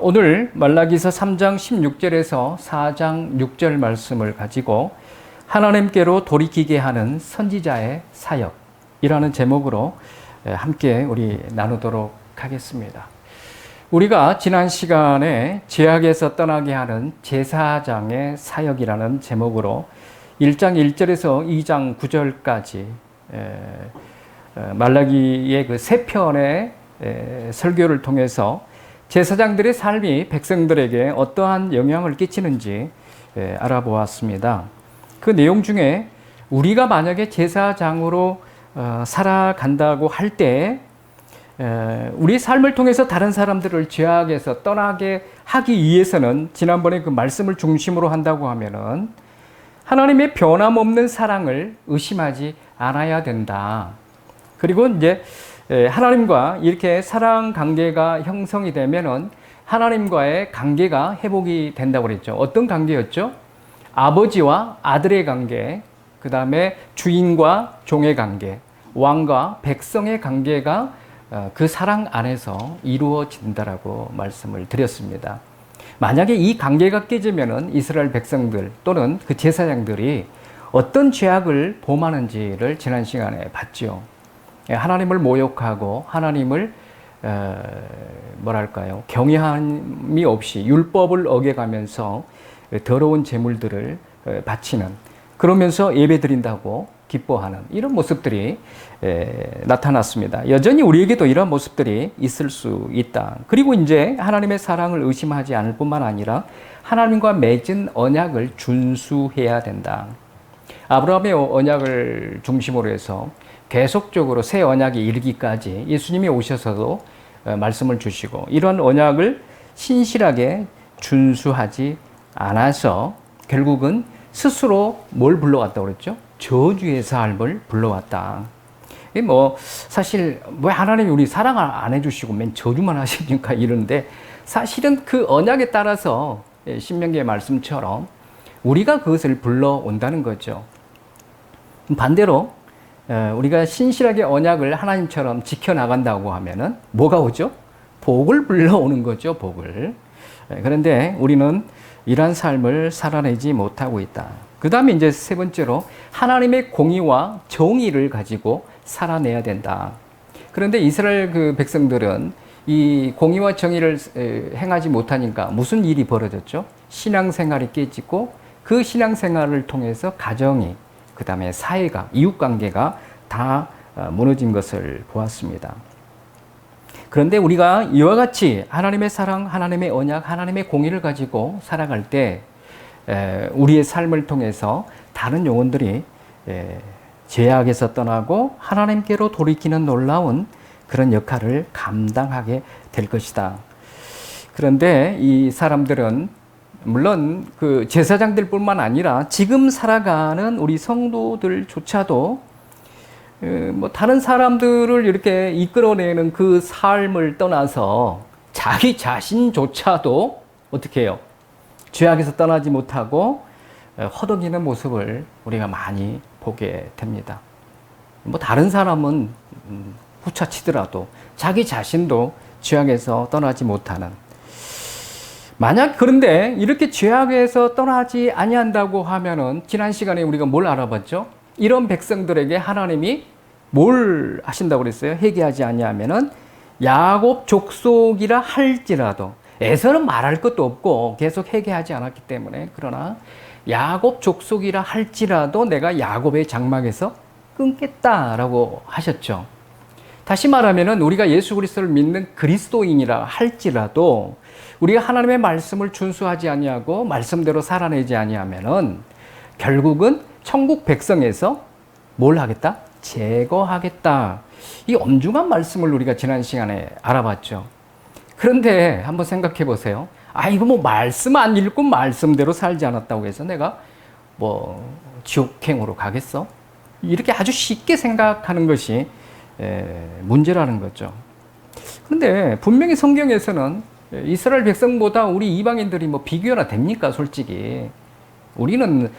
오늘 말라기서 3장 16절에서 4장 6절 말씀을 가지고 하나님께로 돌이키게 하는 선지자의 사역이라는 제목으로 함께 우리 나누도록 하겠습니다. 우리가 지난 시간에 죄악에서 떠나게 하는 제사장의 사역이라는 제목으로 1장 1절에서 2장 9절까지 말라기의 그 세 편의 설교를 통해서 제사장들의 삶이 백성들에게 어떠한 영향을 끼치는지 알아보았습니다. 그 내용 중에 우리가 만약에 제사장으로 살아간다고 할 때 우리 삶을 통해서 다른 사람들을 죄악에서 떠나게 하기 위해서는 지난번에 그 말씀을 중심으로 한다고 하면은 하나님의 변함없는 사랑을 의심하지 않아야 된다. 그리고 이제 하나님과 이렇게 사랑 관계가 형성이 되면은 하나님과의 관계가 회복이 된다고 그랬죠. 어떤 관계였죠? 아버지와 아들의 관계, 그 다음에 주인과 종의 관계, 왕과 백성의 관계가 그 사랑 안에서 이루어진다라고 말씀을 드렸습니다. 만약에 이 관계가 깨지면은 이스라엘 백성들 또는 그 제사장들이 어떤 죄악을 범하는지를 지난 시간에 봤죠. 하나님을 모욕하고 하나님을 경외함이 없이 율법을 어겨가면서 더러운 제물들을 바치는, 그러면서 예배 드린다고 기뻐하는 이런 모습들이 나타났습니다. 여전히 우리에게도 이런 모습들이 있을 수 있다. 그리고 이제 하나님의 사랑을 의심하지 않을 뿐만 아니라 하나님과 맺은 언약을 준수해야 된다. 아브라함의 언약을 중심으로 해서 계속적으로 새 언약이 이르기까지 예수님이 오셔서도 말씀을 주시고 이런 언약을 신실하게 준수하지 않아서 결국은 스스로 뭘 불러왔다고 그랬죠? 저주의 삶을 불러왔다. 사실 왜 하나님이 우리 사랑 안 해주시고 맨 저주만 하십니까? 이러는데 사실은 그 언약에 따라서 신명기의 말씀처럼 우리가 그것을 불러온다는 거죠. 반대로 우리가 신실하게 언약을 하나님처럼 지켜나간다고 하면은 뭐가 오죠? 복을 불러오는 거죠, 복을. 그런데 우리는 이러한 삶을 살아내지 못하고 있다. 그 다음에 이제 세 번째로 하나님의 공의와 정의를 가지고 살아내야 된다. 그런데 이스라엘 그 백성들은 이 공의와 정의를 행하지 못하니까 무슨 일이 벌어졌죠? 신앙생활이 깨지고 그 신앙생활을 통해서 가정이, 그 다음에 사회가, 이웃관계가 다 무너진 것을 보았습니다. 그런데 우리가 이와 같이 하나님의 사랑, 하나님의 언약, 하나님의 공의를 가지고 살아갈 때 우리의 삶을 통해서 다른 영혼들이 죄악에서 떠나고 하나님께로 돌이키는 놀라운 그런 역할을 감당하게 될 것이다. 그런데 이 사람들은 물론 그 제사장들 뿐만 아니라 지금 살아가는 우리 성도들조차도 다른 사람들을 이렇게 이끌어내는 그 삶을 떠나서 자기 자신조차도 어떻게 해요? 죄악에서 떠나지 못하고 허덕이는 모습을 우리가 많이 보게 됩니다. 다른 사람은 후차치더라도 자기 자신도 죄악에서 떠나지 못하는, 만약 그런데 이렇게 죄악에서 떠나지 아니한다고 하면은 지난 시간에 우리가 뭘 알아봤죠? 이런 백성들에게 하나님이 뭘 하신다고 그랬어요? 회개하지 아니하면은 야곱 족속이라 할지라도, 에서는 말할 것도 없고 계속 회개하지 않았기 때문에, 그러나 야곱 족속이라 할지라도 내가 야곱의 장막에서 끊겠다라고 하셨죠. 다시 말하면은 우리가 예수 그리스도를 믿는 그리스도인이라 할지라도 우리가 하나님의 말씀을 준수하지 아니하고 말씀대로 살아내지 아니하면은 결국은 천국 백성에서 뭘 하겠다? 제거하겠다. 이 엄중한 말씀을 우리가 지난 시간에 알아봤죠. 그런데 한번 생각해 보세요. 이거 말씀 안 읽고 말씀대로 살지 않았다고 해서 내가 지옥행으로 가겠어? 이렇게 아주 쉽게 생각하는 것이 문제라는 거죠. 그런데 분명히 성경에서는 이스라엘 백성보다 우리 이방인들이 비교나 됩니까? 솔직히 우리는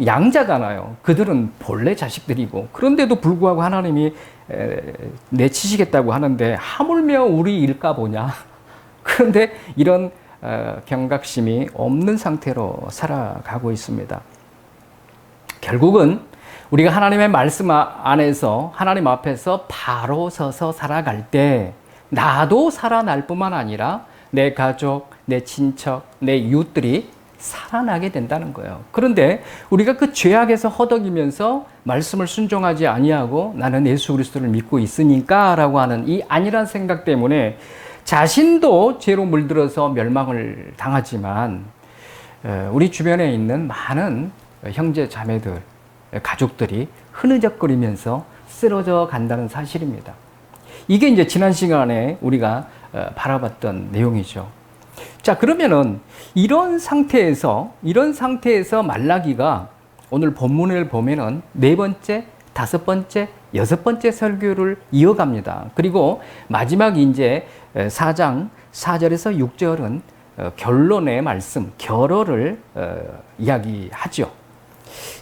양자잖아요. 그들은 본래 자식들이고, 그런데도 불구하고 하나님이 내치시겠다고 하는데 하물며 우리 일까 보냐? 그런데 이런 경각심이 없는 상태로 살아가고 있습니다. 결국은 우리가 하나님의 말씀 안에서 하나님 앞에서 바로 서서 살아갈 때 나도 살아날 뿐만 아니라 내 가족, 내 친척, 내 이웃들이 살아나게 된다는 거예요. 그런데 우리가 그 죄악에서 허덕이면서 말씀을 순종하지 아니하고 나는 예수 그리스도를 믿고 있으니까 라고 하는 이 아니란 생각 때문에 자신도 죄로 물들어서 멸망을 당하지만 우리 주변에 있는 많은 형제 자매들, 가족들이 흐느적거리면서 쓰러져 간다는 사실입니다. 이게 이제 지난 시간에 우리가 바라봤던 내용이죠. 자, 그러면은 이런 상태에서 말라기가 오늘 본문을 보면은 4번째, 5번째, 6번째 설교를 이어갑니다. 그리고 마지막 이제 4장 4절에서 6절은 결론의 말씀, 결어를 이야기하죠.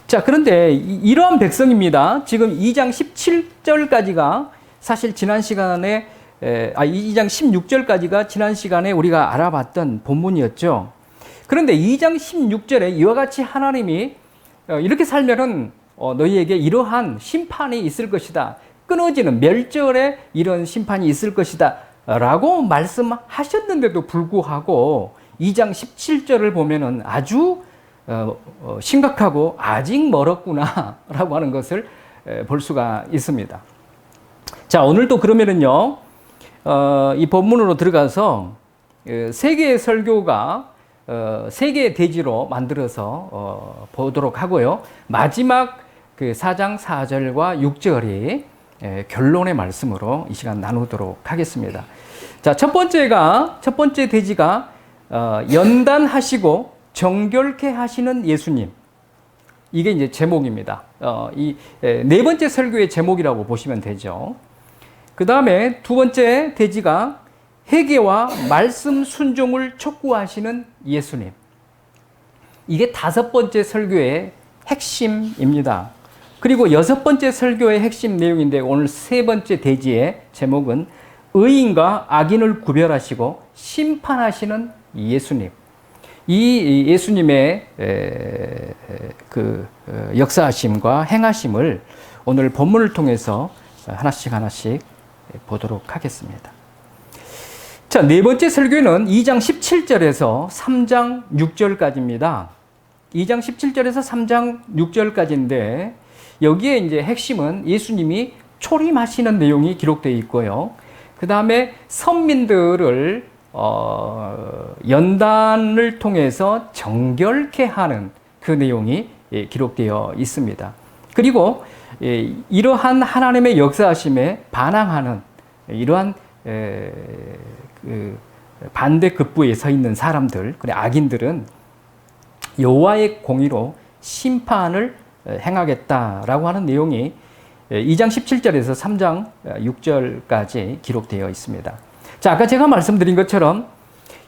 자, 그런데 이러한 백성입니다. 지금 2장 17절까지가 사실 지난 시간에 2장 16절까지가 지난 시간에 우리가 알아봤던 본문이었죠. 그런데 2장 16절에 이와 같이 하나님이 이렇게 살면은 너희에게 이러한 심판이 있을 것이다. 끊어지는 멸절에 이런 심판이 있을 것이다. 라고 말씀하셨는데도 불구하고 2장 17절을 보면은 아주 심각하고 아직 멀었구나 라고 하는 것을 볼 수가 있습니다. 자, 오늘도 그러면은요, 이 본문으로 들어가서 세 개의 설교가 세 개의 대지로 만들어서 보도록 하고요. 마지막 그 4장 4절과 6절이 결론의 말씀으로 이 시간 나누도록 하겠습니다. 자, 첫 번째 대지가 연단하시고 정결케 하시는 예수님. 이게 이제 제목입니다. 이 4번째 설교의 제목이라고 보시면 되죠. 그 다음에 2번째 대지가 회개와 말씀 순종을 촉구하시는 예수님. 이게 5번째 설교의 핵심입니다. 그리고 6번째 설교의 핵심 내용인데 오늘 3번째 대지의 제목은 의인과 악인을 구별하시고 심판하시는 예수님. 이 예수님의 그 역사하심과 행하심을 오늘 본문을 통해서 하나씩 보도록 하겠습니다. 자, 4번째 설교는 2장 17절에서 3장 6절까지입니다. 2장 17절에서 3장 6절까지인데 여기에 이제 핵심은 예수님이 초림하시는 내용이 기록되어 있고요. 그 다음에 선민들을 연단을 통해서 정결케 하는 그 내용이 기록되어 있습니다. 그리고 이러한 하나님의 역사하심에 반항하는 이러한 반대급부에 서 있는 사람들, 악인들은 여호와의 공의로 심판을 행하겠다라고 하는 내용이 2장 17절에서 3장 6절까지 기록되어 있습니다. 자, 아까 제가 말씀드린 것처럼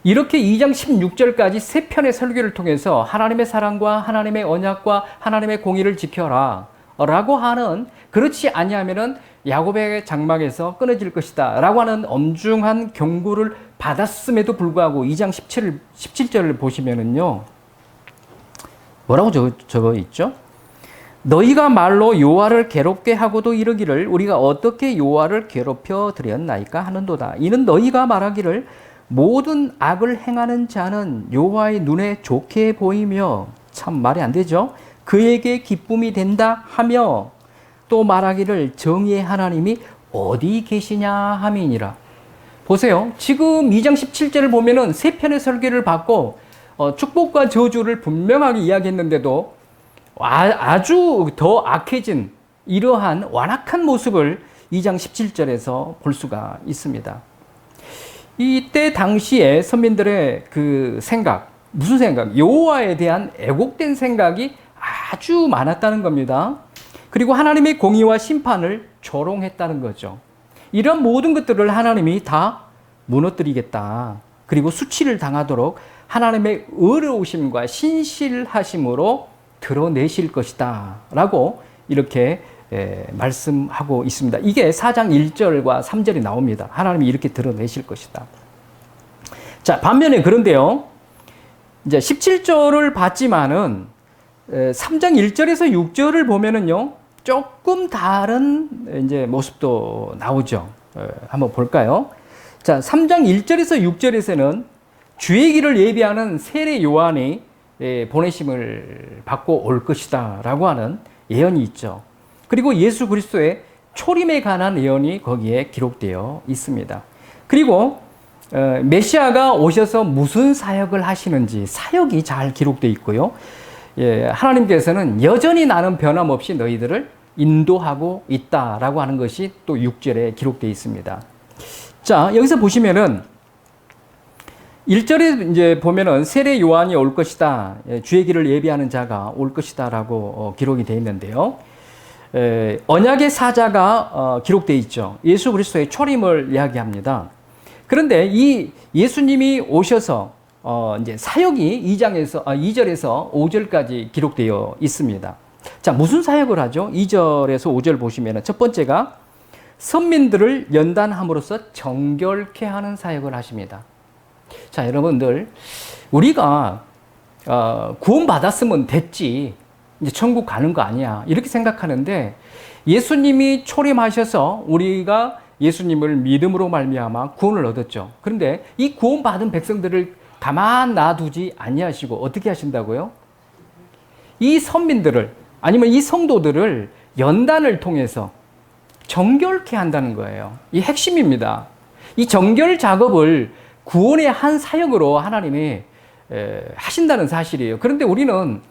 이렇게 2장 16절까지 3편의 설교를 통해서 하나님의 사랑과 하나님의 언약과 하나님의 공의를 지켜라 라고 하는, 그렇지 아니하면은 야곱의 장막에서 끊어질 것이다 라고 하는 엄중한 경고를 받았음에도 불구하고 2장 17절을 보시면은요, 뭐라고 적어 있죠? 너희가 말로 여호와를 괴롭게 하고도 이르기를 우리가 어떻게 여호와를 괴롭혀 드렸나이까 하는도다. 이는 너희가 말하기를 모든 악을 행하는 자는 여호와의 눈에 좋게 보이며, 참 말이 안 되죠. 그에게 기쁨이 된다 하며 또 말하기를 정의의 하나님이 어디 계시냐 함이니라. 보세요. 지금 2장 17절을 보면은 3편의 설교를 받고 축복과 저주를 분명하게 이야기했는데도 아주 더 악해진 이러한 완악한 모습을 2장 17절에서 볼 수가 있습니다. 이때 당시에 선민들의 그 생각, 무슨 생각? 여호와에 대한 애곡된 생각이 아주 많았다는 겁니다. 그리고 하나님의 공의와 심판을 조롱했다는 거죠. 이런 모든 것들을 하나님이 다 무너뜨리겠다. 그리고 수치를 당하도록 하나님의 의로우심과 신실하심으로 드러내실 것이다 라고 이렇게 말씀하고 있습니다. 이게 4장 1절과 3절이 나옵니다. 하나님이 이렇게 드러내실 것이다. 자, 반면에 그런데요. 이제 17절을 봤지만은 3장 1절에서 6절을 보면은요. 조금 다른 이제 모습도 나오죠. 한번 볼까요? 자, 3장 1절에서 6절에서는 주의 길을 예비하는 세례 요한이 보내심을 받고 올 것이다 라고 하는 예언이 있죠. 그리고 예수 그리스도의 초림에 관한 예언이 거기에 기록되어 있습니다. 그리고 메시아가 오셔서 무슨 사역을 하시는지 사역이 잘 기록되어 있고요. 하나님께서는 여전히 나는 변함없이 너희들을 인도하고 있다라고 하는 것이 또 6절에 기록되어 있습니다. 자, 여기서 보시면은 1절에 이제 보면은 세례 요한이 올 것이다. 주의 길을 예비하는 자가 올 것이다라고 기록이 되어 있는데요. 언약의 사자가 기록되어 있죠. 예수 그리스도의 초림을 이야기합니다. 그런데 이 예수님이 오셔서 이제 사역이 2절에서 5절까지 기록되어 있습니다. 자, 무슨 사역을 하죠? 2절에서 5절 보시면은 첫 번째가 선민들을 연단함으로써 정결케 하는 사역을 하십니다. 자, 여러분들, 우리가 구원받았으면 됐지, 이제 천국 가는 거 아니야, 이렇게 생각하는데 예수님이 초림하셔서 우리가 예수님을 믿음으로 말미암아 구원을 얻었죠. 그런데 이 구원받은 백성들을 가만 놔두지 아니하시고 어떻게 하신다고요? 이 선민들을, 아니면 이 성도들을 연단을 통해서 정결케 한다는 거예요. 이 핵심입니다. 이 정결 작업을 구원의 한 사역으로 하나님이 하신다는 사실이에요. 그런데 우리는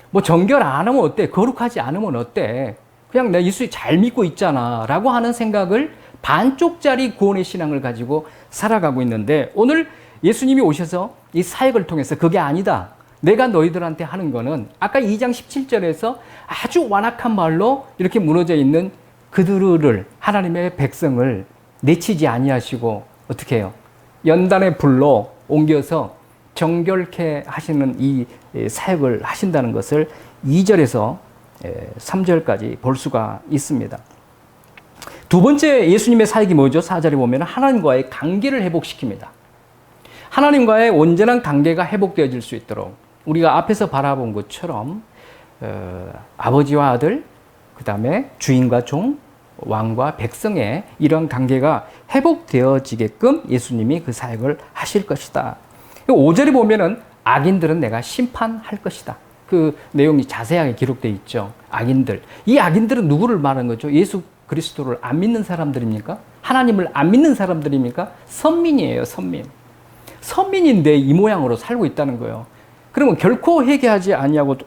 뭐 정결 안 하면 어때? 거룩하지 않으면 어때? 그냥 내 예수 잘 믿고 있잖아 라고 하는 생각을 반쪽짜리 구원의 신앙을 가지고 살아가고 있는데, 오늘 예수님이 오셔서 이 사역을 통해서 그게 아니다. 내가 너희들한테 하는 거는 아까 2장 17절에서 아주 완악한 말로 이렇게 무너져 있는 그들을, 하나님의 백성을 내치지 아니하시고 어떻게 해요? 연단의 불로 옮겨서 정결케 하시는 이 사역을 하신다는 것을 2절에서 3절까지 볼 수가 있습니다. 두 번째 예수님의 사역이 뭐죠? 4절에 보면 하나님과의 관계를 회복시킵니다. 하나님과의 온전한 관계가 회복되어질 수 있도록 우리가 앞에서 바라본 것처럼 아버지와 아들, 그 다음에 주인과 종, 왕과 백성의 이런 관계가 회복되어지게끔 예수님이 그 사역을 하실 것이다. 5절에 보면은 악인들은 내가 심판할 것이다. 그 내용이 자세하게 기록되어 있죠. 악인들. 이 악인들은 누구를 말하는 거죠? 예수 그리스도를 안 믿는 사람들입니까? 하나님을 안 믿는 사람들입니까? 선민이에요, 선민. 선민인데 이 모양으로 살고 있다는 거예요. 그러면 결코 회개하지 아니하고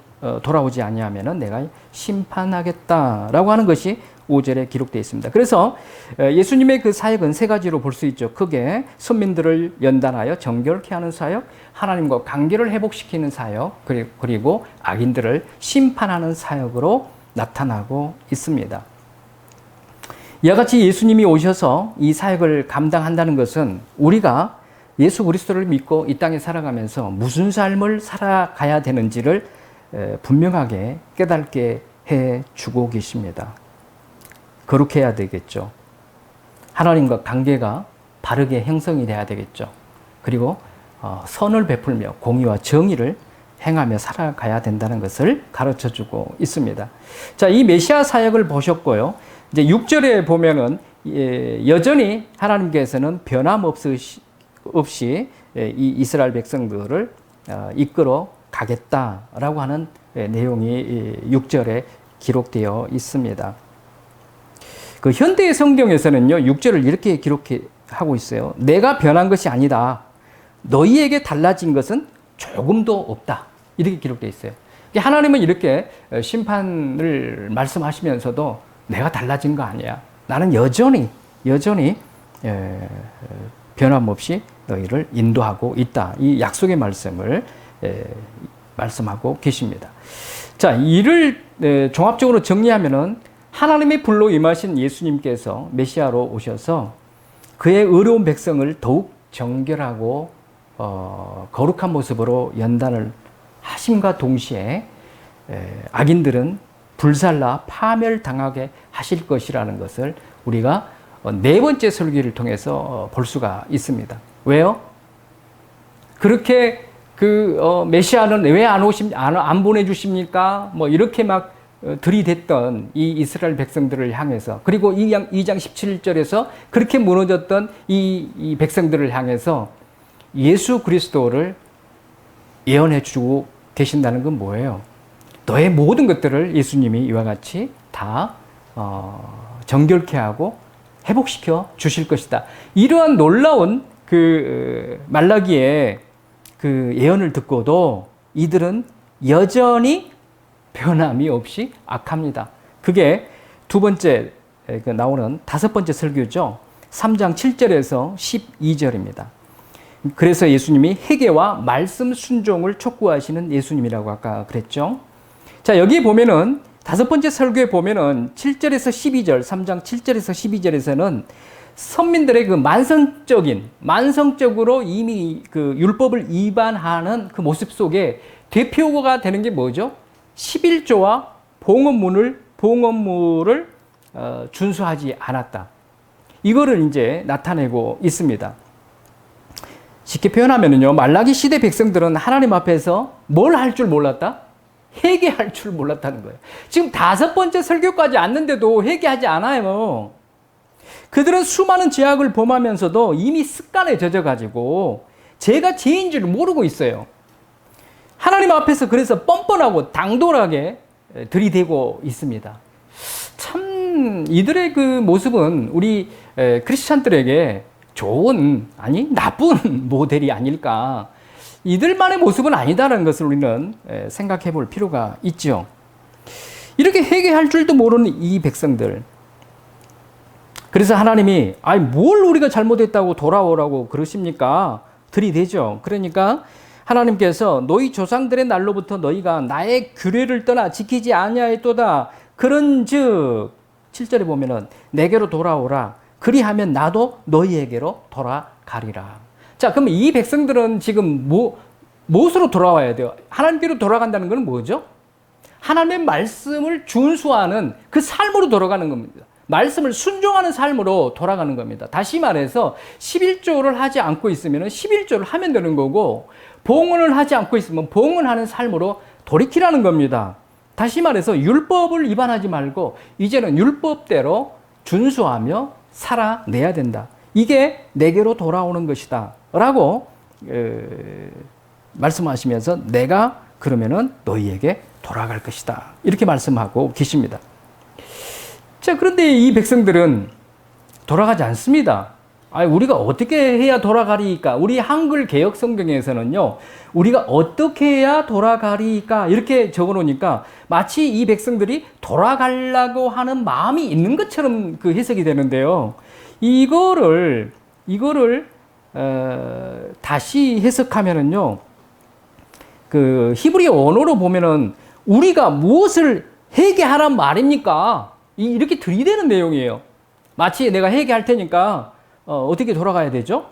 돌아오지 아니하면은 내가 심판하겠다라고 하는 것이 5절에 기록되어 있습니다. 그래서 예수님의 그 사역은 세 가지로 볼 수 있죠. 크게 선민들을 연단하여 정결케 하는 사역, 하나님과 관계를 회복시키는 사역, 그리고 악인들을 심판하는 사역으로 나타나고 있습니다. 이와 같이 예수님이 오셔서 이 사역을 감당한다는 것은 우리가 예수 그리스도를 믿고 이 땅에 살아가면서 무슨 삶을 살아가야 되는지를 분명하게 깨닫게 해주고 계십니다. 거룩해야 되겠죠. 하나님과 관계가 바르게 형성이 돼야 되겠죠. 그리고 선을 베풀며 공의와 정의를 행하며 살아가야 된다는 것을 가르쳐주고 있습니다. 자, 이 메시아 사역을 보셨고요. 이제 6절에 보면은 여전히 하나님께서는 변함없이 이 이스라엘 백성들을 이끌어 가겠다라고 하는 내용이 6절에 기록되어 있습니다. 그 현대의 성경에서는요, 6절을 이렇게 기록하고 있어요. 내가 변한 것이 아니다. 너희에게 달라진 것은 조금도 없다. 이렇게 기록되어 있어요. 하나님은 이렇게 심판을 말씀하시면서도 내가 달라진 거 아니야. 나는 여전히 변함없이 너희를 인도하고 있다. 이 약속의 말씀을 말씀하고 계십니다. 자, 이를 종합적으로 정리하면은 하나님의 불로 임하신 예수님께서 메시아로 오셔서 그의 의로운 백성을 더욱 정결하고 거룩한 모습으로 연단을 하심과 동시에 악인들은 불살라 파멸당하게 하실 것이라는 것을 우리가 네 번째 설교를 통해서 볼 수가 있습니다. 왜요? 그렇게 메시아는 왜 안 보내주십니까? 뭐 이렇게 막 들이댔던 이 이스라엘 백성들을 향해서, 그리고 2장 17절에서 그렇게 무너졌던 이 백성들을 향해서 예수 그리스도를 예언해 주고 계신다는 건 뭐예요? 너의 모든 것들을 예수님이 이와 같이 다 정결케 하고 회복시켜 주실 것이다. 이러한 놀라운 말라기의 예언을 듣고도 이들은 여전히 변함이 없이 악합니다. 그게 두 번째 나오는 다섯 번째 설교죠. 3장 7절에서 12절입니다. 그래서 예수님이 회개와 말씀 순종을 촉구하시는 예수님이라고 아까 그랬죠. 자, 여기 보면은 다섯 번째 설교에 보면은 7절에서 12절, 3장 7절에서 12절에서는 선민들의 만성적으로 이미 율법을 위반하는 그 모습 속에 대표가 되는 게 뭐죠? 11조와 봉헌물을 준수하지 않았다. 이거를 이제 나타내고 있습니다. 쉽게 표현하면요, 말라기 시대 백성들은 하나님 앞에서 뭘 할 줄 몰랐다? 회개할 줄 몰랐다는 거예요. 지금 다섯 번째 설교까지 왔는데도 회개하지 않아요. 그들은 수많은 죄악을 범하면서도 이미 습관에 젖어가지고 죄가 죄인 줄 모르고 있어요. 하나님 앞에서 그래서 뻔뻔하고 당돌하게 들이대고 있습니다. 참 이들의 그 모습은 우리 크리스찬들에게 좋은, 아니 나쁜 모델이 아닐까. 이들만의 모습은 아니다라는 것을 우리는 생각해 볼 필요가 있죠. 이렇게 회개할 줄도 모르는 이 백성들. 그래서 하나님이 뭘 우리가 잘못했다고 돌아오라고 그러십니까? 들이대죠. 그러니까 하나님께서 너희 조상들의 날로부터 너희가 나의 규례를 떠나 지키지 아니하였도다. 그런즉 7절에 보면은 내게로 돌아오라. 그리하면 나도 너희에게로 돌아가리라. 자, 그럼 이 백성들은 지금 무엇으로 돌아와야 돼요? 하나님께로 돌아간다는 건 뭐죠? 하나님의 말씀을 준수하는 그 삶으로 돌아가는 겁니다. 말씀을 순종하는 삶으로 돌아가는 겁니다. 다시 말해서 11조를 하지 않고 있으면 11조를 하면 되는 거고, 봉헌을 하지 않고 있으면 봉헌하는 삶으로 돌이키라는 겁니다. 다시 말해서 율법을 위반하지 말고 이제는 율법대로 준수하며 살아내야 된다. 이게 내게로 돌아오는 것이다 라고 말씀하시면서 내가 그러면은 너희에게 돌아갈 것이다 이렇게 말씀하고 계십니다. 자, 그런데 이 백성들은 돌아가지 않습니다. 우리가 어떻게 해야 돌아가리까? 우리 한글 개역 성경에서는요, 우리가 어떻게 해야 돌아가리까? 이렇게 적어 놓으니까 마치 이 백성들이 돌아가려고 하는 마음이 있는 것처럼 그 해석이 되는데요. 이거를 다시 해석하면은요, 그 히브리어 언어로 보면은 우리가 무엇을 회개하란 말입니까? 이렇게 들이대는 내용이에요. 마치 내가 회개할 테니까 어떻게 돌아가야 되죠?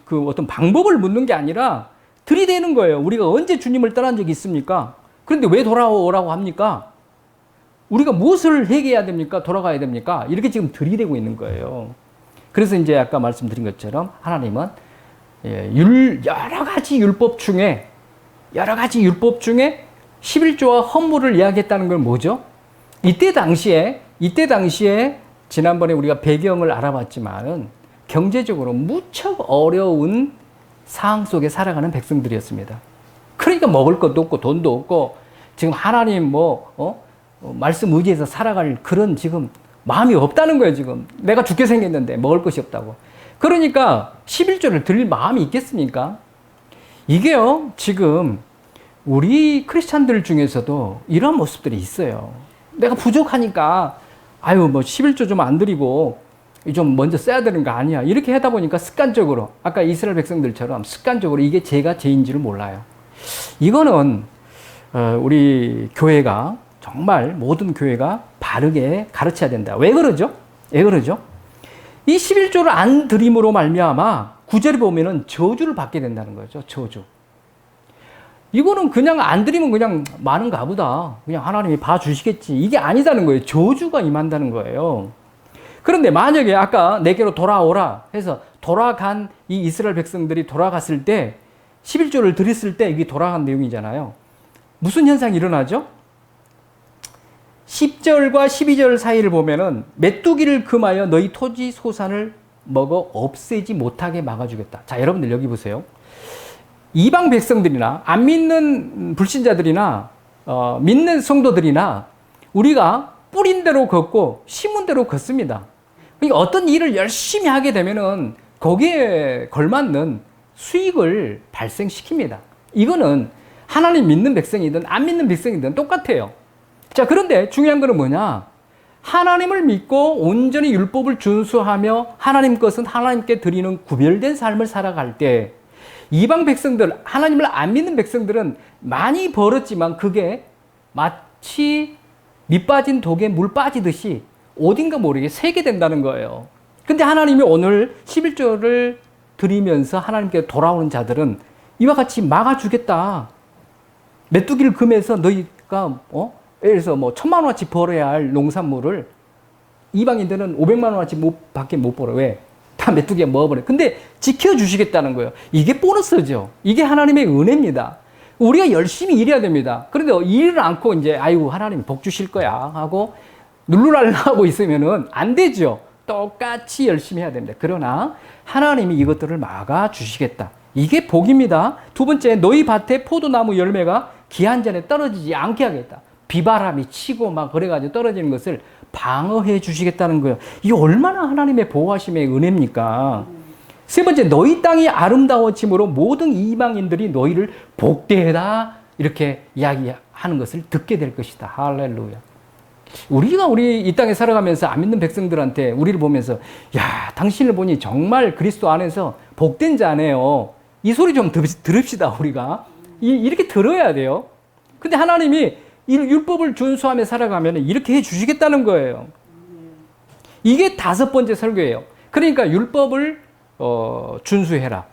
그 어떤 방법을 묻는 게 아니라 들이대는 거예요. 우리가 언제 주님을 떠난 적이 있습니까? 그런데 왜 돌아오라고 합니까? 우리가 무엇을 회개해야 됩니까? 돌아가야 됩니까? 이렇게 지금 들이대고 있는 거예요. 그래서 이제 아까 말씀드린 것처럼 하나님은 여러 가지 율법 중에 11조와 헌물을 이야기했다는 건 뭐죠? 이때 당시에 지난번에 우리가 배경을 알아봤지만은 경제적으로 무척 어려운 상황 속에 살아가는 백성들이었습니다. 그러니까 먹을 것도 없고 돈도 없고 지금 하나님 말씀 의지해서 살아갈 그런 지금 마음이 없다는 거예요. 지금 내가 죽게 생겼는데 먹을 것이 없다고. 그러니까 11조를 드릴 마음이 있겠습니까? 이게요, 지금 우리 크리스찬들 중에서도 이런 모습들이 있어요. 내가 부족하니까 11조 좀 안 드리고 좀 먼저 써야 되는 거 아니야. 이렇게 하다 보니까 습관적으로 아까 이스라엘 백성들처럼 습관적으로 이게 죄가 죄인지를 몰라요. 이거는 우리 교회가 정말 모든 교회가 바르게 가르쳐야 된다. 왜 그러죠? 이 11조를 안 드림으로 말미암아 9절에 보면은 저주를 받게 된다는 거죠. 저주. 이거는 그냥 안 드리면 그냥 많은가 보다. 그냥 하나님이 봐주시겠지. 이게 아니다는 거예요. 저주가 임한다는 거예요. 그런데 만약에 아까 내게로 돌아오라 해서 돌아간 이 이스라엘 백성들이 돌아갔을 때 11조를 드렸을 때 이게 돌아간 내용이잖아요. 무슨 현상이 일어나죠? 10절과 12절 사이를 보면은 메뚜기를 금하여 너희 토지 소산을 먹어 없애지 못하게 막아주겠다. 자, 여러분들 여기 보세요. 이방 백성들이나 안 믿는 불신자들이나 믿는 성도들이나 우리가 뿌린 대로 걷고 심은 대로 걷습니다. 그러니까 어떤 일을 열심히 하게 되면은 거기에 걸맞는 수익을 발생시킵니다. 이거는 하나님 믿는 백성이든 안 믿는 백성이든 똑같아요. 자, 그런데 중요한 거는 뭐냐? 하나님을 믿고 온전히 율법을 준수하며 하나님 것은 하나님께 드리는 구별된 삶을 살아갈 때 이방 백성들, 하나님을 안 믿는 백성들은 많이 벌었지만 그게 마치 밑 빠진 독에 물 빠지듯이 어딘가 모르게 새게 된다는 거예요. 근데 하나님이 오늘 11조를 드리면서 하나님께 돌아오는 자들은 이와 같이 막아주겠다. 메뚜기를 금해서 너희가 예를 들어서 뭐 1,000만 원어치 벌어야 할 농산물을 이방인들은 500만 원어치 밖에 못 벌어. 왜? 다 메뚜기가 먹어버려. 근데 지켜주시겠다는 거예요. 이게 보너스죠. 이게 하나님의 은혜입니다. 우리가 열심히 일해야 됩니다. 그런데 일을 않고 이제 아이고 하나님 복 주실 거야 하고 눌루랄라 하고 있으면은 안 되죠. 똑같이 열심히 해야 됩니다. 그러나 하나님이 이것들을 막아주시겠다. 이게 복입니다. 두 번째, 너희 밭에 포도나무 열매가 기한 전에 떨어지지 않게 하겠다. 비바람이 치고 막 그래가지고 떨어지는 것을 방어해 주시겠다는 거예요. 이게 얼마나 하나님의 보호하심의 은혜입니까? 세 번째, 너희 땅이 아름다워짐으로 모든 이방인들이 너희를 복되다 이렇게 이야기하는 것을 듣게 될 것이다. 할렐루야. 우리 이 땅에 살아가면서 안 믿는 백성들한테 우리를 보면서 야, 당신을 보니 정말 그리스도 안에서 복된 자네요. 이 소리 좀 들읍시다. 우리가 이렇게 들어야 돼요. 근데 하나님이 이 율법을 준수하며 살아가면 이렇게 해 주시겠다는 거예요. 이게 5번째 설교예요. 그러니까 율법을 준수해라.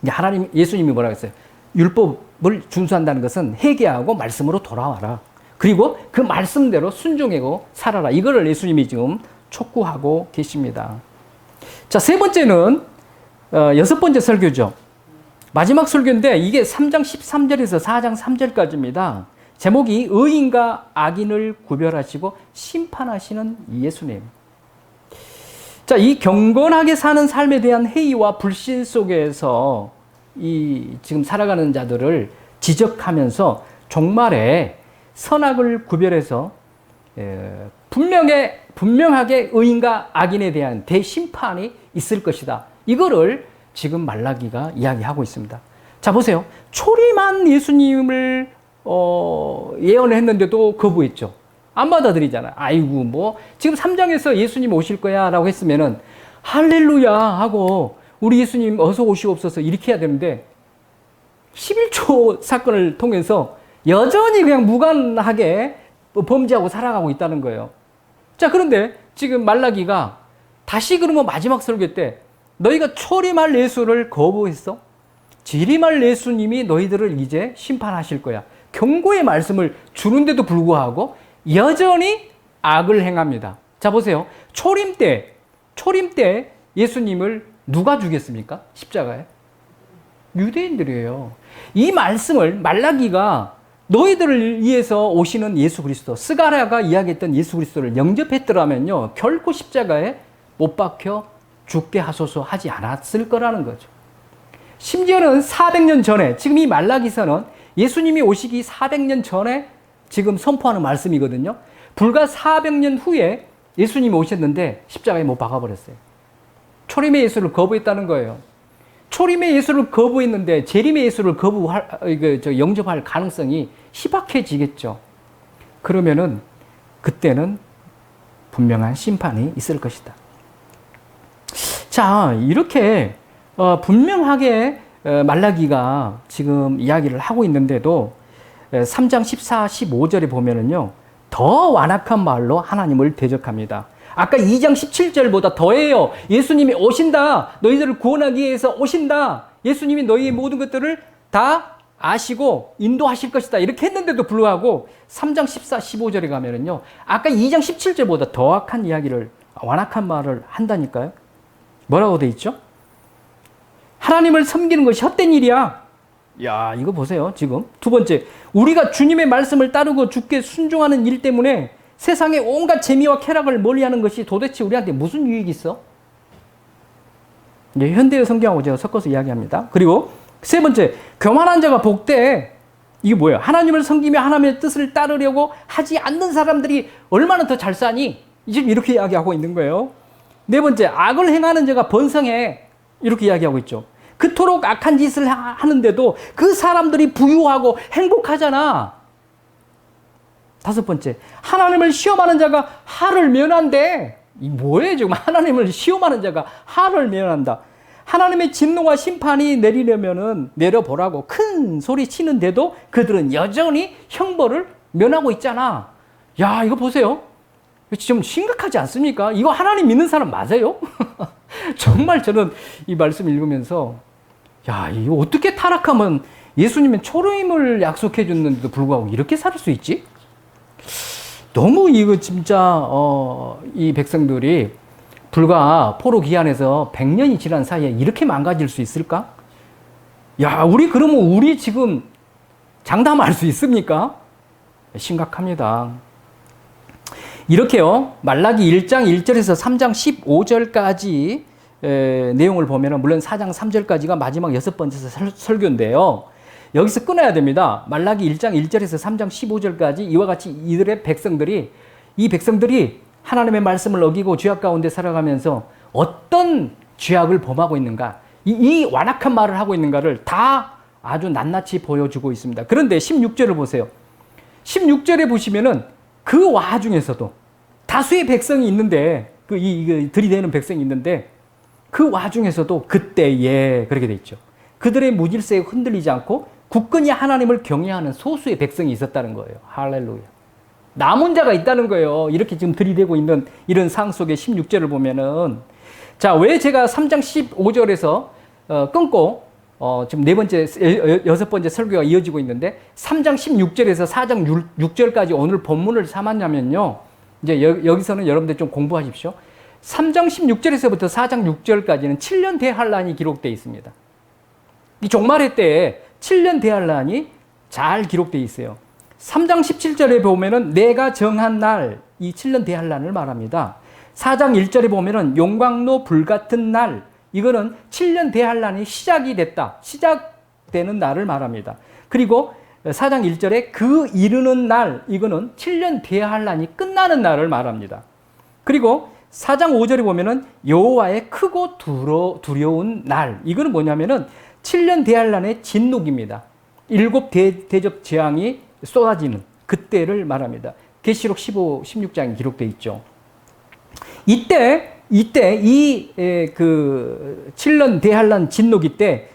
하나님, 예수님이 뭐라고 했어요? 율법을 준수한다는 것은 회개하고 말씀으로 돌아와라. 그리고 그 말씀대로 순종하고 살아라. 이거를 예수님이 지금 촉구하고 계십니다. 자, 세 번째는 6번째 설교죠. 마지막 설교인데 이게 3장 13절에서 4장 3절까지입니다. 제목이 의인과 악인을 구별하시고 심판하시는 예수님. 자, 이 경건하게 사는 삶에 대한 회의와 불신 속에서 이 지금 살아가는 자들을 지적하면서 종말에 선악을 구별해서 분명하게 의인과 악인에 대한 대심판이 있을 것이다. 이거를 지금 말라기가 이야기하고 있습니다. 자, 보세요. 초림한 예수님을 예언을 했는데도 거부했죠. 안 받아들이잖아요. 아이고, 뭐, 지금 3장에서 예수님 오실 거야 라고 했으면은, 할렐루야 하고, 우리 예수님 어서 오시옵소서 이렇게 해야 되는데, 11조 사건을 통해서 여전히 그냥 무관하게 범죄하고 살아가고 있다는 거예요. 자, 그런데 지금 말라기가 다시 그러면 마지막 설교 때, 너희가 초림할 예수를 거부했어? 재림할 예수님이 너희들을 이제 심판하실 거야. 경고의 말씀을 주는데도 불구하고 여전히 악을 행합니다. 자, 보세요. 초림 때 예수님을 누가 죽였습니까? 십자가에? 유대인들이에요. 이 말씀을 말라기가 너희들을 위해서 오시는 예수 그리스도, 스가랴가 이야기했던 예수 그리스도를 영접했더라면요, 결코 십자가에 못 박혀 죽게 하소서 하지 않았을 거라는 거죠. 심지어는 400년 전에, 지금 이 말라기서는 예수님이 오시기 400년 전에 지금 선포하는 말씀이거든요. 불과 400년 후에 예수님이 오셨는데 십자가에 못 박아버렸어요. 초림의 예수를 거부했다는 거예요. 초림의 예수를 거부했는데 재림의 예수를 영접할 가능성이 희박해지겠죠. 그러면은 그때는 분명한 심판이 있을 것이다. 자, 이렇게 분명하게 말라기가 지금 이야기를 하고 있는데도 3장 14, 15절에 보면은요, 더 완악한 말로 하나님을 대적합니다. 아까 2장 17절보다 더해요. 예수님이 오신다. 너희들을 구원하기 위해서 오신다. 예수님이 너희의 모든 것들을 다 아시고 인도하실 것이다. 이렇게 했는데도 불구하고 3장 14, 15절에 가면은요, 아까 2장 17절보다 더 악한 이야기를, 완악한 말을 한다니까요. 뭐라고 돼 있죠? 하나님을 섬기는 것이 헛된 일이야. 야, 이거 보세요, 지금. 두 번째, 우리가 주님의 말씀을 따르고 주께 순종하는 일 때문에 세상의 온갖 재미와 쾌락을 멀리하는 것이 도대체 우리한테 무슨 유익이 있어? 이제 현대의 성경하고 제가 섞어서 이야기합니다. 그리고 세 번째, 교만한 자가 복돼. 이게 뭐예요? 하나님을 섬기며 하나님의 뜻을 따르려고 하지 않는 사람들이 얼마나 더 잘 사니? 지금 이렇게 이야기하고 있는 거예요. 네 번째, 악을 행하는 자가 번성해. 이렇게 이야기하고 있죠. 그토록 악한 짓을 하는데도 그 사람들이 부유하고 행복하잖아. 다섯 번째, 하나님을 시험하는 자가 화를 면한대. 이 뭐예요, 지금? 하나님을 시험하는 자가 화를 면한다. 하나님의 진노와 심판이 내려보라고 큰 소리 치는데도 그들은 여전히 형벌을 면하고 있잖아. 야, 이거 보세요. 좀 심각하지 않습니까? 이거 하나님 믿는 사람 맞아요? 정말 저는 이 말씀 읽으면서, 야, 이거 어떻게 타락하면 예수님은 초림을 약속해 줬는데도 불구하고 이렇게 살 수 있지? 너무 이거 진짜 이 백성들이 불과 포로 기한에서 100년이 지난 사이에 이렇게 망가질 수 있을까? 야, 그러면 우리 지금 장담할 수 있습니까? 심각합니다. 이렇게요, 말라기 1장 1절에서 3장 15절까지 내용을 보면, 물론 4장 3절까지가 마지막 6번째 설교인데요. 여기서 끊어야 됩니다. 말라기 1장 1절에서 3장 15절까지 이와 같이 이 백성들이 하나님의 말씀을 어기고 죄악 가운데 살아가면서 어떤 죄악을 범하고 있는가, 이 완악한 말을 하고 있는가를 다 아주 낱낱이 보여주고 있습니다. 그런데 16절을 보세요. 16절에 보시면은 그 와중에서도 다수의 백성이 있는데, 들이대는 백성이 있는데, 그 와중에서도 그때에 그렇게 돼 있죠. 그들의 무질서에 흔들리지 않고 굳건히 하나님을 경외하는 소수의 백성이 있었다는 거예요. 할렐루야. 남은 자가 있다는 거예요. 이렇게 지금 들이대고 있는 이런 상황 속에 16절을 보면은, 자, 왜 제가 3장 15절에서 끊고 지금 여섯 번째 설교가 이어지고 있는데 3장 16절에서 4장 6절까지 오늘 본문을 삼았냐면요. 이제 여기서는 여러분들 좀 공부하십시오. 3장 16절에서부터 4장 6절까지는 7년 대환란이 기록되어 있습니다. 이 종말의 때에 7년 대환란이 잘 기록되어 있어요. 3장 17절에 보면은 내가 정한 날, 이 7년 대환란을 말합니다. 4장 1절에 보면은 용광로 불같은 날, 이거는 7년 대환란이 시작되는 날을 말합니다. 그리고 4장 1절에 그 이르는 날, 이거는 7년 대환란이 끝나는 날을 말합니다. 그리고 4장 5절에 보면은 여호와의 크고 두려운 날, 이거는 뭐냐면은 7년 대환란의 진노기입니다. 7 대접 재앙이 쏟아지는 그때를 말합니다. 계시록 15, 16장에 기록되어 있죠. 이때 그 7년 대환란 진노기 때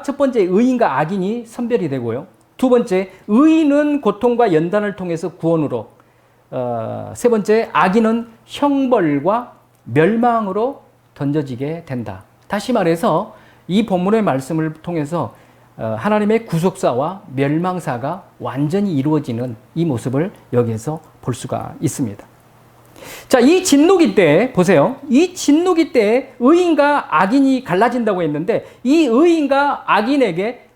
첫 번째 의인과 악인이 선별이 되고요. 두 번째, 의인은 고통과 연단을 통해서 구원으로, 세 번째, 악인은 형벌과 멸망으로 던져지게 된다. 다시 말해서 이 본문의 말씀을 통해서 하나님의 구속사와 멸망사가 완전히 이루어지는 이 모습을 여기에서 볼 수가 있습니다. 자, 이 진노기 때 보세요. 이 진노기 때 의인과 악인이 갈라진다고 했는데, 이 의인과 악인에게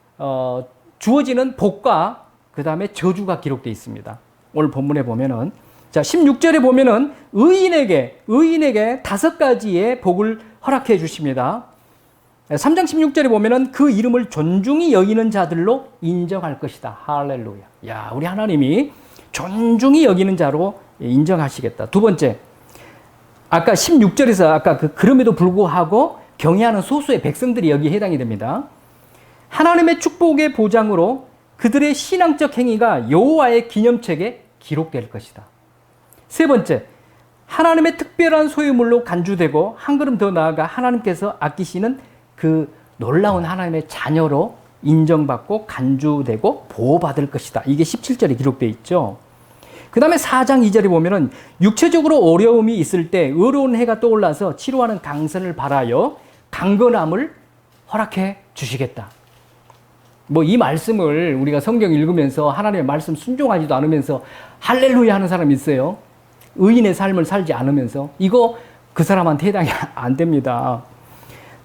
주어지는 복과 그 다음에 저주가 기록되어 있습니다. 오늘 본문에 보면은, 자, 16절에 보면은 의인에게 5가지의 복을 허락해 주십니다. 3장 16절에 보면은 그 이름을 존중히 여기는 자들로 인정할 것이다. 할렐루야. 야, 우리 하나님이 존중히 여기는 자로 인정하시겠다. 두 번째, 아까 16절에서 그럼에도 불구하고 경외하는 소수의 백성들이 여기에 해당이 됩니다. 하나님의 축복의 보장으로 그들의 신앙적 행위가 여호와의 기념책에 기록될 것이다. 세 번째, 하나님의 특별한 소유물로 간주되고 한 걸음 더 나아가 하나님께서 아끼시는 그 놀라운 하나님의 자녀로 인정받고 간주되고 보호받을 것이다. 이게 17절에 기록되어 있죠. 그 다음에 4장 2절에 보면은 육체적으로 어려움이 있을 때 의로운 해가 떠올라서 치료하는 강선을 바라여 강건함을 허락해 주시겠다. 뭐 이 말씀을 우리가 성경 읽으면서 하나님의 말씀 순종하지도 않으면서 할렐루야 하는 사람이 있어요. 의인의 삶을 살지 않으면서. 이거 그 사람한테 해당이 안 됩니다.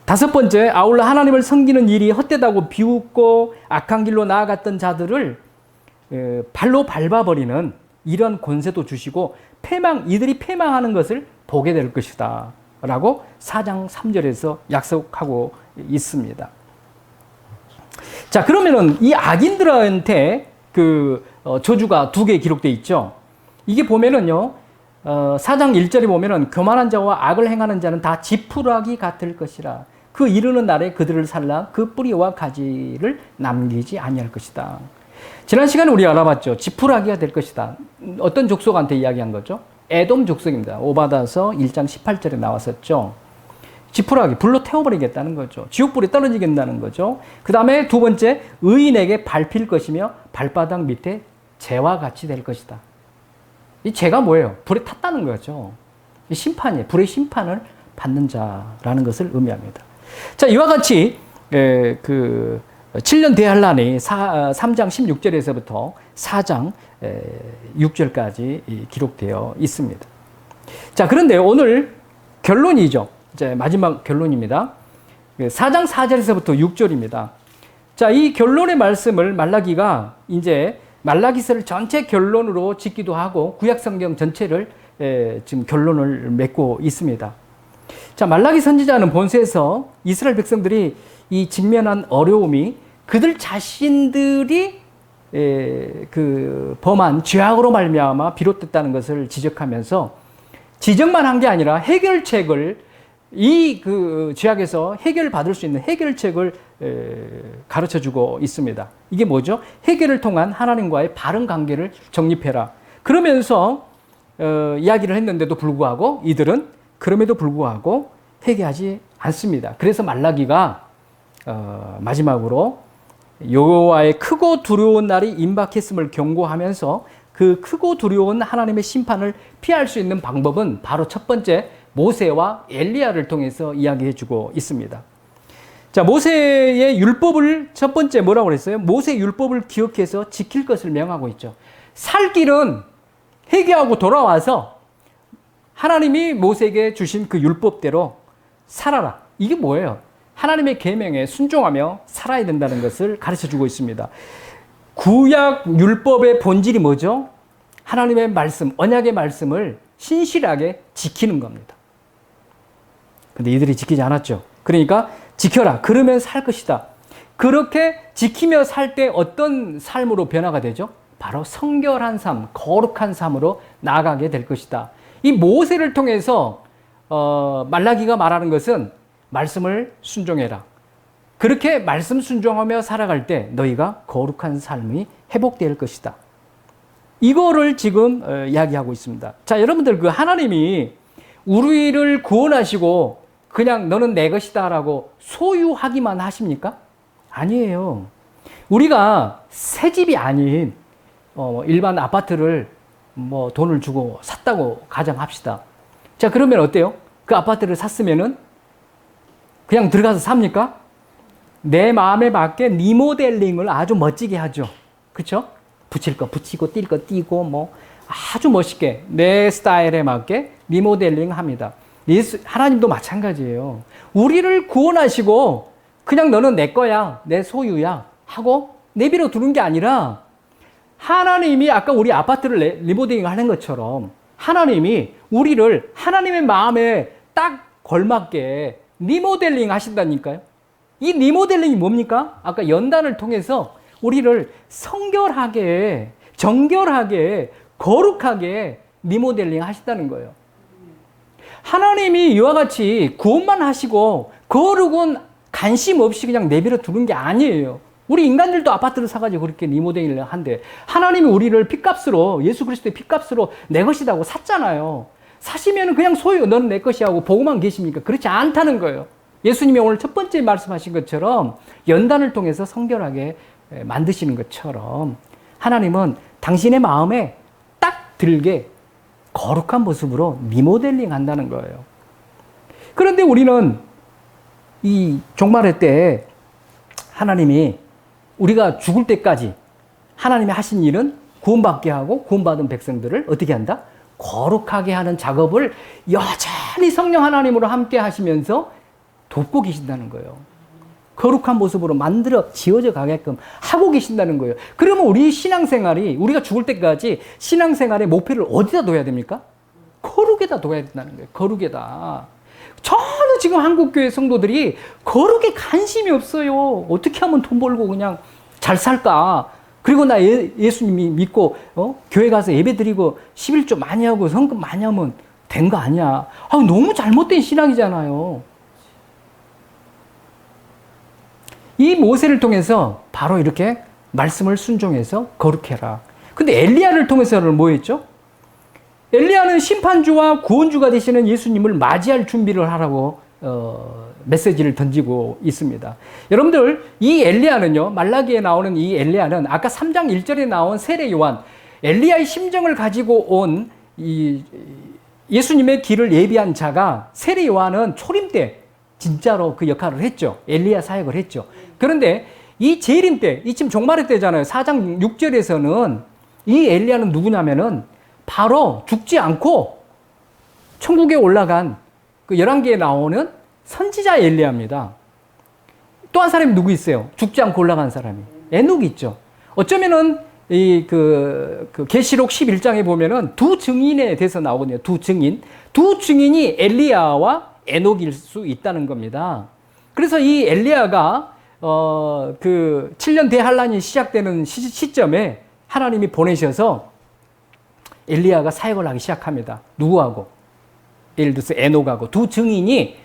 다섯 번째, 아울러 하나님을 섬기는 일이 헛되다고 비웃고 악한 길로 나아갔던 자들을 발로 밟아버리는 이런 권세도 주시고 이들이 패망하는 것을 보게 될 것이다 라고 4장 3절에서 약속하고 있습니다. 자, 그러면은 이 악인들한테 저주가 두 개 기록되어 있죠. 이게 보면은요, 4장 1절에 보면은 교만한 자와 악을 행하는 자는 다 지푸라기 같을 것이라. 그 이르는 날에 그들을 살라 그 뿌리와 가지를 남기지 아니할 것이다. 지난 시간에 우리 알아봤죠. 지푸라기가 될 것이다. 어떤 족속한테 이야기한 거죠? 에돔 족속입니다. 오바다서 1장 18절에 나왔었죠. 지푸라기, 불로 태워버리겠다는 거죠. 지옥불이 떨어지겠다는 거죠. 그 다음에 두 번째, 의인에게 밟힐 것이며 발바닥 밑에 재와 같이 될 것이다. 이 재가 뭐예요? 불에 탔다는 거죠. 이 심판이에요. 불의 심판을 받는 자라는 것을 의미합니다. 자, 이와 같이 7년 대환란이 3장 16절에서부터 4장 6절까지 기록되어 있습니다. 자, 그런데 오늘 결론이죠. 이제 마지막 결론입니다. 4장 4절에서부터 6절입니다. 자, 이 결론의 말씀을 말라기가 이제 말라기서를 전체 결론으로 짓기도 하고 구약 성경 전체를 지금 결론을 맺고 있습니다. 자, 말라기 선지자는 본서에서 이스라엘 백성들이 이 직면한 어려움이 그들 자신들이 범한 죄악으로 말미암아 비롯됐다는 것을 지적하면서 지적만 한 게 아니라 해결책을 이 죄악에서 해결받을 수 있는 해결책을 가르쳐주고 있습니다. 이게 뭐죠? 해결을 통한 하나님과의 바른 관계를 정립해라. 그러면서 이야기를 했는데도 불구하고 이들은 그럼에도 불구하고 회개하지 않습니다. 그래서 말라기가 마지막으로 여호와의 크고 두려운 날이 임박했음을 경고하면서 그 크고 두려운 하나님의 심판을 피할 수 있는 방법은 바로 첫 번째 모세와 엘리야를 통해서 이야기해주고 있습니다. 자, 모세의 율법을 첫 번째 뭐라고 그랬어요? 모세의 율법을 기억해서 지킬 것을 명하고 있죠. 살 길은 회개하고 돌아와서 하나님이 모세에게 주신 그 율법대로 살아라. 이게 뭐예요? 하나님의 계명에 순종하며 살아야 된다는 것을 가르쳐주고 있습니다. 구약 율법의 본질이 뭐죠? 하나님의 말씀, 언약의 말씀을 신실하게 지키는 겁니다. 근데 이들이 지키지 않았죠. 그러니까 지켜라. 그러면 살 것이다. 그렇게 지키며 살 때 어떤 삶으로 변화가 되죠? 바로 성결한 삶, 거룩한 삶으로 나아가게 될 것이다. 이 모세를 통해서 말라기가 말하는 것은 말씀을 순종해라. 그렇게 말씀 순종하며 살아갈 때 너희가 거룩한 삶이 회복될 것이다. 이거를 지금 이야기하고 있습니다. 자, 여러분들 하나님이 우리를 구원하시고 그냥 너는 내 것이다 라고 소유하기만 하십니까? 아니에요. 우리가 새 집이 아닌 일반 아파트를 돈을 주고 샀다고 가정합시다. 자, 그러면 어때요? 그 아파트를 샀으면은 그냥 들어가서 삽니까? 내 마음에 맞게 리모델링을 아주 멋지게 하죠. 그렇죠? 붙일 거 붙이고 뛸 거 띄고 아주 멋있게 내 스타일에 맞게 리모델링 합니다. 하나님도 마찬가지예요. 우리를 구원하시고 그냥 너는 내 거야, 내 소유야 하고 내버려 두는 게 아니라 하나님이 아까 우리 아파트를 리모델링 하는 것처럼 하나님이 우리를 하나님의 마음에 딱 걸맞게 리모델링 하신다니까요. 이 리모델링이 뭡니까? 아까 연단을 통해서 우리를 성결하게, 정결하게, 거룩하게 리모델링 하신다는 거예요. 하나님이 이와 같이 구원만 하시고 거룩은 관심 없이 그냥 내버려 두는 게 아니에요. 우리 인간들도 아파트를 사가지고 그렇게 리모델링을 한대. 하나님이 우리를 핏값으로, 예수 그리스도의 핏값으로 내 것이라고 샀잖아요. 사시면 그냥 소유, 너는 내 것이 하고 보고만 계십니까? 그렇지 않다는 거예요. 예수님이 오늘 첫 번째 말씀하신 것처럼 연단을 통해서 성결하게 만드시는 것처럼 하나님은 당신의 마음에 딱 들게 거룩한 모습으로 리모델링 한다는 거예요. 그런데 우리는 이 종말의 때 하나님이 우리가 죽을 때까지 하나님이 하신 일은 구원받게 하고 구원받은 백성들을 어떻게 한다? 거룩하게 하는 작업을 여전히 성령 하나님으로 함께 하시면서 돕고 계신다는 거예요. 거룩한 모습으로 만들어 지어져 가게끔 하고 계신다는 거예요. 그러면 우리 신앙생활이, 우리가 죽을 때까지 신앙생활의 목표를 어디다 둬야 됩니까? 거룩에다 둬야 된다는 거예요. 거룩에다. 전혀 지금 한국교회 성도들이 거룩에 관심이 없어요. 어떻게 하면 돈 벌고 그냥 잘 살까? 그리고 나 예수님이 믿고 교회 가서 예배 드리고 11조 많이 하고 성금 많이 하면 된 거 아니야. 너무 잘못된 신앙이잖아요. 이 모세를 통해서 바로 이렇게 말씀을 순종해서 거룩해라. 근데 엘리야를 통해서는 뭐 했죠? 엘리야는 심판주와 구원주가 되시는 예수님을 맞이할 준비를 하라고 메시지를 던지고 있습니다. 여러분들, 이 엘리야는요, 말라기에 나오는 이 엘리야는 아까 3장 1절에 나온 세례 요한, 엘리야의 심정을 가지고 온 이 예수님의 길을 예비한 자가, 세례 요한은 초림 때 진짜로 그 역할을 했죠. 엘리야 사역을 했죠. 그런데 이 재림 때, 이 지금 종말의 때잖아요. 4장 6절에서는 이 엘리야는 누구냐면은 바로 죽지 않고 천국에 올라간 그 11개에 나오는 선지자 엘리야입니다. 또 한 사람이 누구 있어요? 죽지 않고 올라간 사람이. 에녹이 있죠. 어쩌면은 그 계시록 11장에 보면은 두 증인에 대해서 나오거든요. 두 증인이 엘리야와 에녹일 수 있다는 겁니다. 그래서 이 엘리야가 그 7년 대환란이 시작되는 시점에 하나님이 보내셔서 엘리야가 사역을 하기 시작합니다. 누구하고? 예를 들어서 에녹하고 두 증인이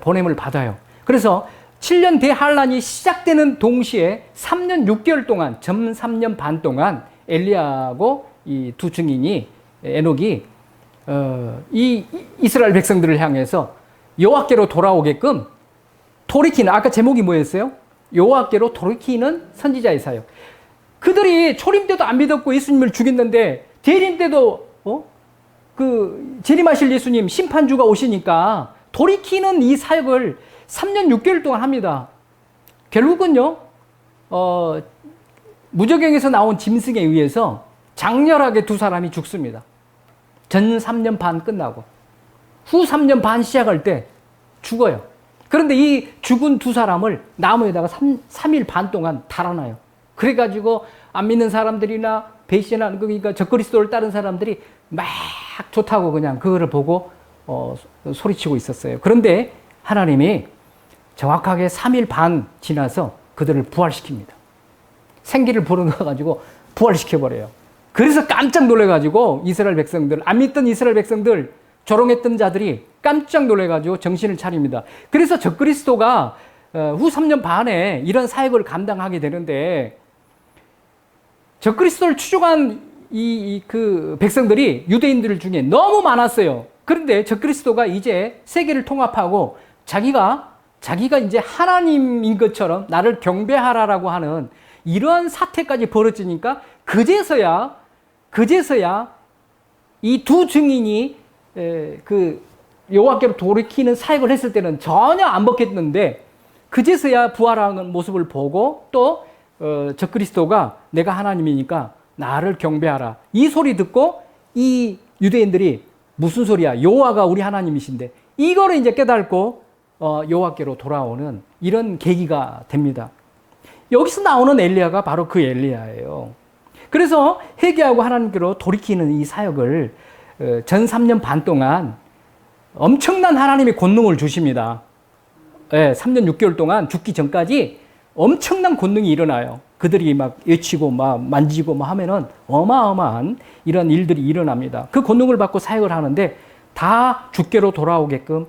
보냄을 받아요. 그래서 7년 대환란이 시작되는 동시에 3년 6개월 동안, 점 3년 반 동안 엘리야하고 이 두 증인이, 에녹이 이 이스라엘 백성들을 향해서 여호와께로 돌아오게끔 돌이키는, 아까 제목이 뭐였어요? 여호와께로 돌이키는 선지자의 사역. 그들이 초림 때도 안 믿었고 예수님을 죽였는데 재림 때도 그 재림하실 예수님 심판주가 오시니까 돌이키는 이 사역을 3년 6개월 동안 합니다. 결국은요, 무저경에서 나온 짐승에 의해서 장렬하게 두 사람이 죽습니다. 전 3년 반 끝나고 후 3년 반 시작할 때 죽어요. 그런데 이 죽은 두 사람을 나무에다가 3일 반 동안 달아놔요. 그래가지고 안 믿는 사람들이나 배신하는, 그러니까 적그리스도를 따른 사람들이 막 좋다고 그냥 그거를 보고 소리치고 있었어요. 그런데 하나님이 정확하게 3일 반 지나서 그들을 부활시킵니다. 생기를 불어넣어가지고 부활시켜버려요. 그래서 깜짝 놀래가지고 이스라엘 백성들, 안 믿던 이스라엘 백성들, 조롱했던 자들이 깜짝 놀래가지고 정신을 차립니다. 그래서 적그리스도가 후 3년 반에 이런 사역을 감당하게 되는데, 적그리스도를 추종한 그 백성들이 유대인들 중에 너무 많았어요. 그런데 적그리스도가 이제 세계를 통합하고 자기가 이제 하나님인 것처럼 나를 경배하라라고 하는 이런 사태까지 벌어지니까 그제서야 이 두 증인이 그 여호와께로 돌이키는 사역을 했을 때는 전혀 안 먹혔는데, 그제서야 부활하는 모습을 보고 또 적그리스도가 내가 하나님이니까 나를 경배하라, 이 소리 듣고 이 유대인들이 무슨 소리야, 여호와가 우리 하나님이신데, 이거를 이제 깨닫고 여호와께로 돌아오는 이런 계기가 됩니다. 여기서 나오는 엘리야가 바로 그 엘리야예요. 그래서 회개하고 하나님께로 돌이키는 이 사역을 전 3년 반 동안 엄청난 하나님의 권능을 주십니다. 3년 6개월 동안 죽기 전까지 엄청난 권능이 일어나요. 그들이 막 외치고 막 만지고 막 하면은 어마어마한 이런 일들이 일어납니다. 그 권능을 받고 사역을 하는데 다 주께로 돌아오게끔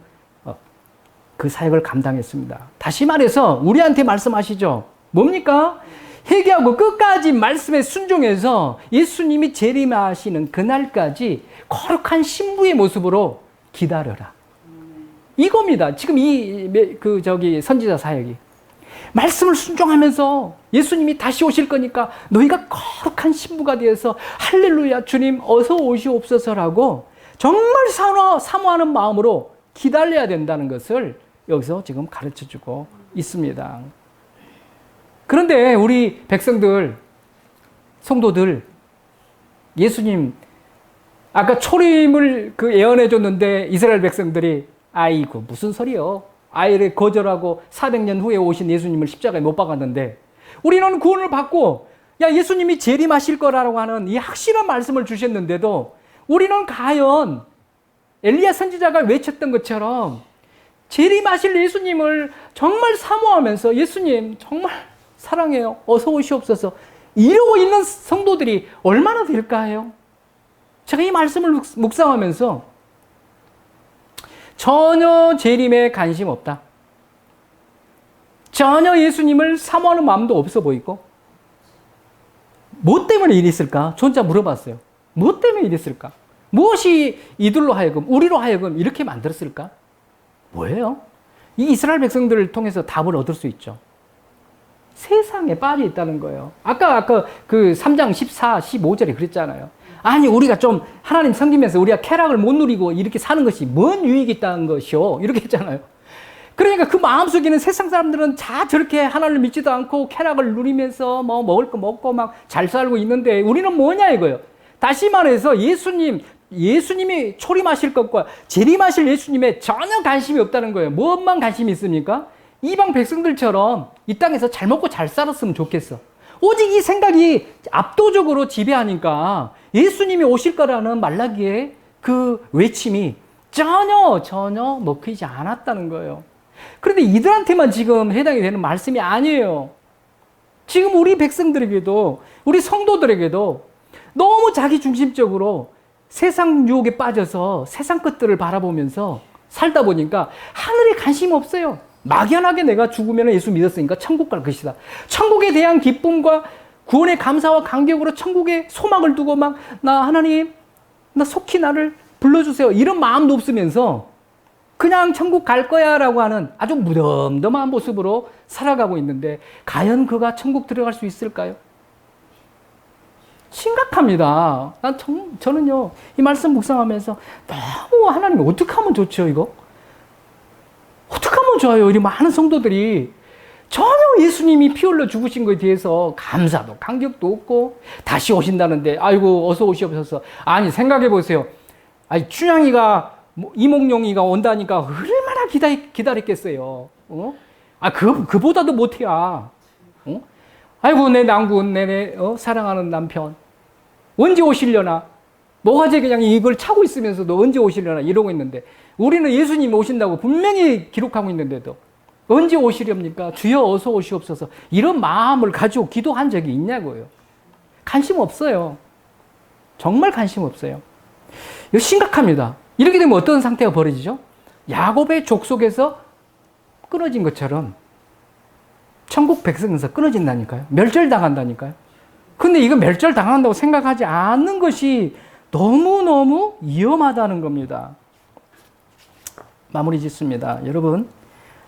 그 사역을 감당했습니다. 다시 말해서 우리한테 말씀하시죠. 뭡니까? 회개하고 끝까지 말씀에 순종해서 예수님이 재림하시는 그날까지 거룩한 신부의 모습으로 기다려라. 이겁니다. 지금 선지자 사역이. 말씀을 순종하면서 예수님이 다시 오실 거니까 너희가 거룩한 신부가 되어서 할렐루야 주님 어서 오시옵소서라고 정말 사모하는 마음으로 기다려야 된다는 것을 여기서 지금 가르쳐주고 있습니다. 그런데 우리 백성들, 성도들, 예수님 아까 초림을 예언해 줬는데 이스라엘 백성들이 아이고 무슨 소리요? 아이를 거절하고 400년 후에 오신 예수님을 십자가에 못 박았는데 우리는 구원을 받고 야 예수님이 재림하실 거라고 하는 이 확실한 말씀을 주셨는데도 우리는 과연 엘리야 선지자가 외쳤던 것처럼 재림하실 예수님을 정말 사모하면서 예수님 정말 사랑해요. 어서 오시옵소서. 이러고 있는 성도들이 얼마나 될까요? 제가 이 말씀을 묵상하면서 전혀 재림에 관심 없다. 전혀 예수님을 사모하는 마음도 없어 보이고 뭐 때문에 이랬을까? 저 혼자 물어봤어요. 뭐 때문에 이랬을까? 무엇이 이들로 하여금 우리로 하여금 이렇게 만들었을까? 뭐예요? 이 이스라엘 백성들을 통해서 답을 얻을 수 있죠. 세상에 빠져 있다는 거예요. 아까 그 3장 14, 15절에 그랬잖아요. 아니 우리가 좀 하나님 섬기면서 우리가 쾌락을 못 누리고 이렇게 사는 것이 뭔 유익이 있다는 것이요. 이렇게 했잖아요. 그러니까 그 마음속에는 세상 사람들은 다 저렇게 하나님을 믿지도 않고 쾌락을 누리면서 뭐 먹을 거 먹고 막 잘 살고 있는데 우리는 뭐냐 이거예요. 다시 말해서 예수님이 초림하실 것과 재림하실 예수님에 전혀 관심이 없다는 거예요. 무엇만 관심이 있습니까? 이방 백성들처럼 이 땅에서 잘 먹고 잘 살았으면 좋겠어. 오직 이 생각이 압도적으로 지배하니까 예수님이 오실 거라는 말라기의 그 외침이 전혀 먹히지 않았다는 거예요. 그런데 이들한테만 지금 해당이 되는 말씀이 아니에요. 지금 우리 백성들에게도 우리 성도들에게도 너무 자기중심적으로 세상 유혹에 빠져서 세상 것들을 바라보면서 살다 보니까 하늘에 관심이 없어요. 막연하게 내가 죽으면 예수 믿었으니까 천국 갈 것이다. 천국에 대한 기쁨과 구원의 감사와 감격으로 천국에 소망을 두고 막 나 하나님 나 속히 나를 불러주세요. 이런 마음도 없으면서 그냥 천국 갈 거야 라고 하는 아주 무덤덤한 모습으로 살아가고 있는데 과연 그가 천국 들어갈 수 있을까요? 심각합니다. 저는요 이 말씀 묵상하면서 너무 하나님 어떻게 하면 좋죠 이거? 어떻게 하면 좋아요? 우리 많은 성도들이 전혀 예수님이 피 흘려 죽으신 것에 대해서 감사도 감격도 없고 다시 오신다는데 아이고 어서 오시옵소서. 아니 생각해 보세요. 아니 춘향이가 이몽룡이가 온다니까 얼마나 기다렸겠어요. 그보다도 못해야. 아이고 내 남군 내 사랑하는 남편 언제 오시려나. 노화제 그냥 이걸 차고 있으면서도 언제 오시려나 이러고 있는데 우리는 예수님 오신다고 분명히 기록하고 있는데도 언제 오시렵니까? 주여 어서 오시옵소서. 이런 마음을 가지고 기도한 적이 있냐고요. 관심 없어요. 정말 관심 없어요. 이거 심각합니다. 이렇게 되면 어떤 상태가 벌어지죠? 야곱의 족속에서 끊어진 것처럼 천국 백성에서 끊어진다니까요. 멸절당한다니까요. 근데 이거 멸절당한다고 생각하지 않는 것이 너무너무 위험하다는 겁니다. 마무리 짓습니다. 여러분,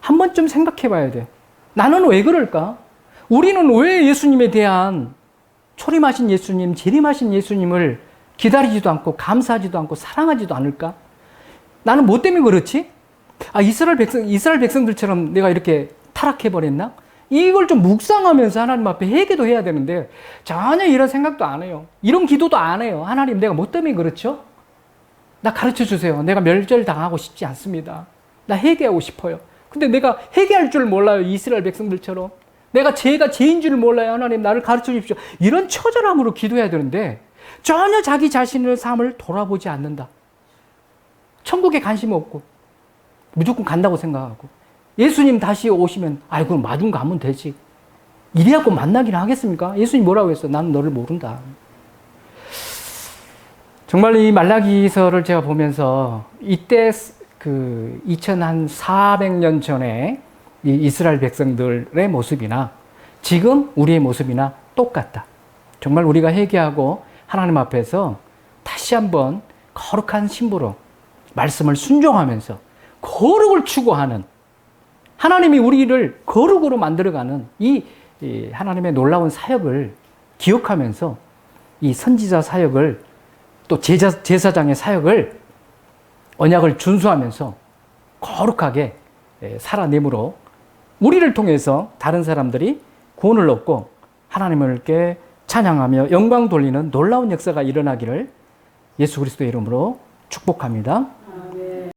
한 번쯤 생각해 봐야 돼. 나는 왜 그럴까? 우리는 왜 예수님에 대한 초림하신 예수님, 재림하신 예수님을 기다리지도 않고 감사하지도 않고 사랑하지도 않을까? 나는 뭐 때문에 그렇지? 이스라엘 백성들처럼 내가 이렇게 타락해 버렸나? 이걸 좀 묵상하면서 하나님 앞에 회개도 해야 되는데 전혀 이런 생각도 안 해요. 이런 기도도 안 해요. 하나님 내가 뭐 때문에 그렇죠? 나 가르쳐 주세요. 내가 멸절당하고 싶지 않습니다. 나 회개하고 싶어요. 근데 내가 회개할 줄 몰라요. 이스라엘 백성들처럼. 내가 죄가 죄인 줄 몰라요. 하나님 나를 가르쳐 주십시오. 이런 처절함으로 기도해야 되는데 전혀 자기 자신의 삶을 돌아보지 않는다. 천국에 관심 없고 무조건 간다고 생각하고 예수님 다시 오시면 그럼 마중 가면 되지. 이래갖고 만나기는 하겠습니까? 예수님 뭐라고 했어? 나는 너를 모른다. 정말 이 말라기서를 제가 보면서 이때 2400년 전에 이 이스라엘 백성들의 모습이나 지금 우리의 모습이나 똑같다. 정말 우리가 회개하고 하나님 앞에서 다시 한번 거룩한 신부로 말씀을 순종하면서 거룩을 추구하는 하나님이 우리를 거룩으로 만들어가는 이 하나님의 놀라운 사역을 기억하면서 이 선지자 사역을 또 제사장의 사역을 언약을 준수하면서 거룩하게 살아내므로 우리를 통해서 다른 사람들이 구원을 얻고 하나님께 찬양하며 영광 돌리는 놀라운 역사가 일어나기를 예수 그리스도의 이름으로 축복합니다.